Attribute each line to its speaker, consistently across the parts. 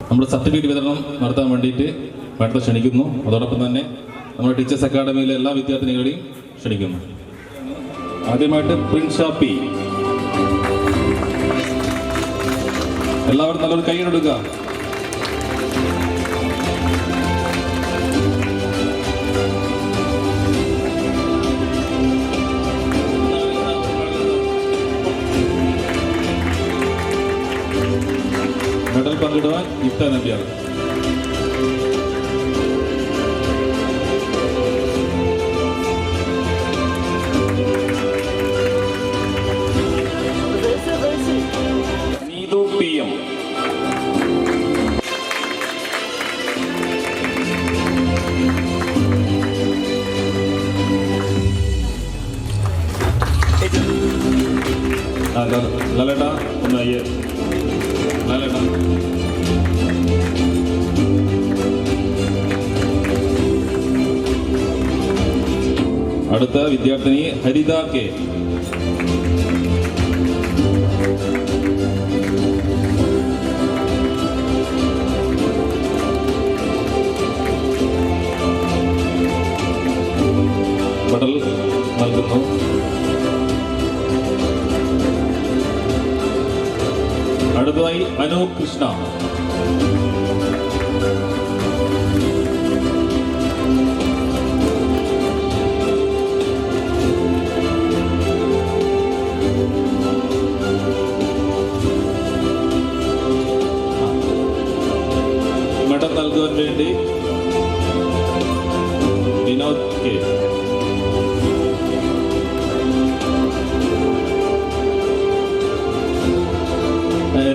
Speaker 1: നമ്മൾ സർട്ടിഫിക്കറ്റ് വിതരണം നടത്താൻ വേണ്ടിയിട്ട് മേഡത്തെ ക്ഷണിക്കുന്നു. അതോടൊപ്പം തന്നെ നമ്മുടെ ടീച്ചേഴ്സ് അക്കാഡമിയിലെ എല്ലാ വിദ്യാർത്ഥിനികളെയും ക്ഷണിക്കുന്നു. ആദ്യമായിട്ട് പ്രിൻസ് ഷാപ്പി. എല്ലാവരും നല്ലൊരു കൈയ്യടിക്കുക. മെഡൽ പങ്കിടുവാൻ ഇഫ്ത നബിയാണ്. Neethu P M. ലലേട്ട ഒന്ന് ലലേട്ട. അടുത്ത വിദ്യാർത്ഥിനി ഹരിത കെ. മെഡൽ നൽകുന്നു. അടുത്തതായി അനു കൃഷ്ണ. മെഡൽ നൽകുവാൻ വേണ്ടി വിനോദ് കെ.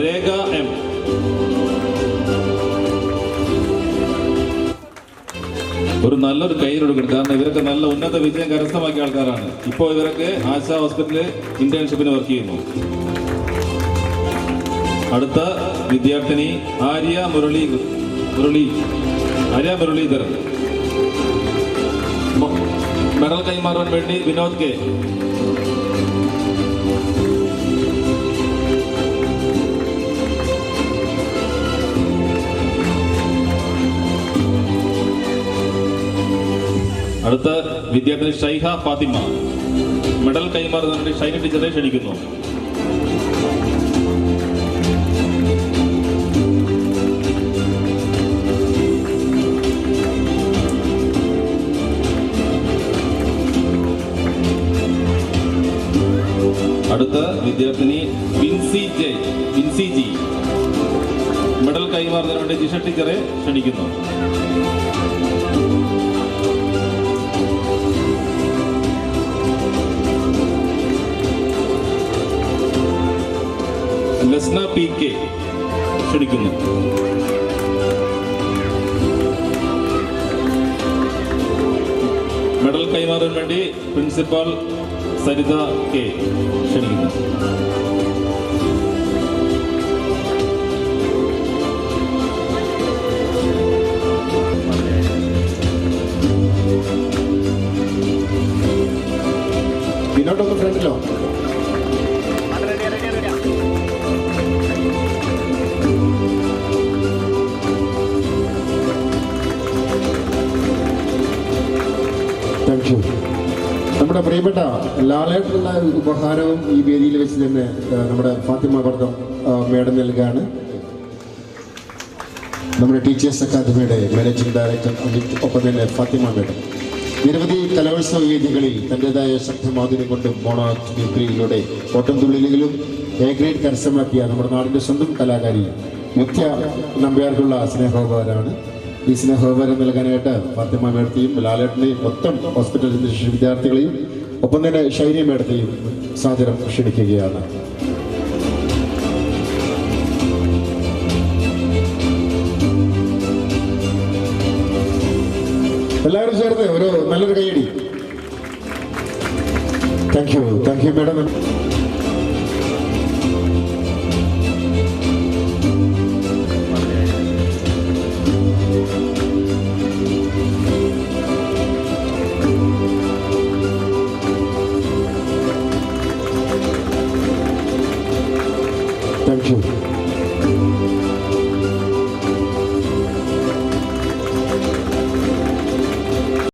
Speaker 1: രേഖ എം. ഒരു നല്ലൊരു കയ്യിലൊടുക്കണം. കാരണം ഇവരൊക്കെ നല്ല ഉന്നത വിജയം കരസ്ഥമാക്കിയ ആൾക്കാരാണ്. ഇപ്പോൾ ഇവരൊക്കെ ആശാ ഹോസ്പിറ്റലിൽ ഇന്റേൺഷിപ്പിന് വർക്ക് ചെയ്യുന്നു. അടുത്ത വിദ്യാർത്ഥിനി ആര്യ മുരളീധരൻ. മെഡൽ കൈമാറാൻ വേണ്ടി വിനോദ് കെ. അടുത്ത വിദ്യാർത്ഥിനി ഷൈഹ ഫാത്തിമ. മെഡൽ കൈമാറുന്നതിന് വേണ്ടി ഷൈന ടീച്ചറെ ക്ഷണിക്കുന്നു. അടുത്ത വിദ്യാർത്ഥിനി വിൻസി ജി. മെഡൽ കൈമാറുന്നതിന് വേണ്ടി ജിഷ ടീച്ചറെ ക്ഷണിക്കുന്നു. ലസ്ന പി കെ ക്ഷണിക്കുന്നു. മെഡൽ കൈമാറാൻ വേണ്ടി പ്രിൻസിപ്പാൾ സരിത കെ ക്ഷണിക്കുന്നു.
Speaker 2: പിന്നോട്ടൊന്ന് ഫ്രണ്ടിലോ. നമ്മുടെ പ്രിയപ്പെട്ട ലാലേട്ടുള്ള ഉപഹാരവും ഈ വേദിയിൽ വെച്ച് തന്നെ നമ്മുടെ ഫാത്തിമ വർദ്ധം മേഡം നൽകുകയാണ്. നമ്മുടെ ടീച്ചേഴ്സ് അക്കാദമിയുടെ മാനേജിംഗ് ഡയറക്ടർ, ഒപ്പം തന്നെ ഫാത്തിമ മേഡം നിരവധി കലോത്സവ വേദികളിൽ തൻ്റെതായ ശക്തമാധുര്യം കൊണ്ടും മോണോക്രിയിലൂടെ ഓട്ടം തുള്ളിലുകളും എ ഗ്രേഡ് കരസ്ഥമാക്കിയ നമ്മുടെ നാടിൻ്റെ സ്വന്തം കലാകാരി മുഖ്യ നമ്പ്യാർക്കുള്ള സ്നേഹോപകാരമാണ്. ഈ സ്നേഹോപകാരം നൽകാനായിട്ട് ഫാത്തിമ മേഡത്തെയും ലാലേട്ടനെയും മൊത്തം ഹോസ്പിറ്റൽ വിദ്യാർത്ഥികളെയും ഒപ്പം തന്നെ ഷൈനി മേഡത്തെയും സാദരം ക്ഷണിക്കുകയാണ്. എല്ലാവരും ചേർന്ന് ഒരു നല്ലൊരു കൈയടി. Thank you madam.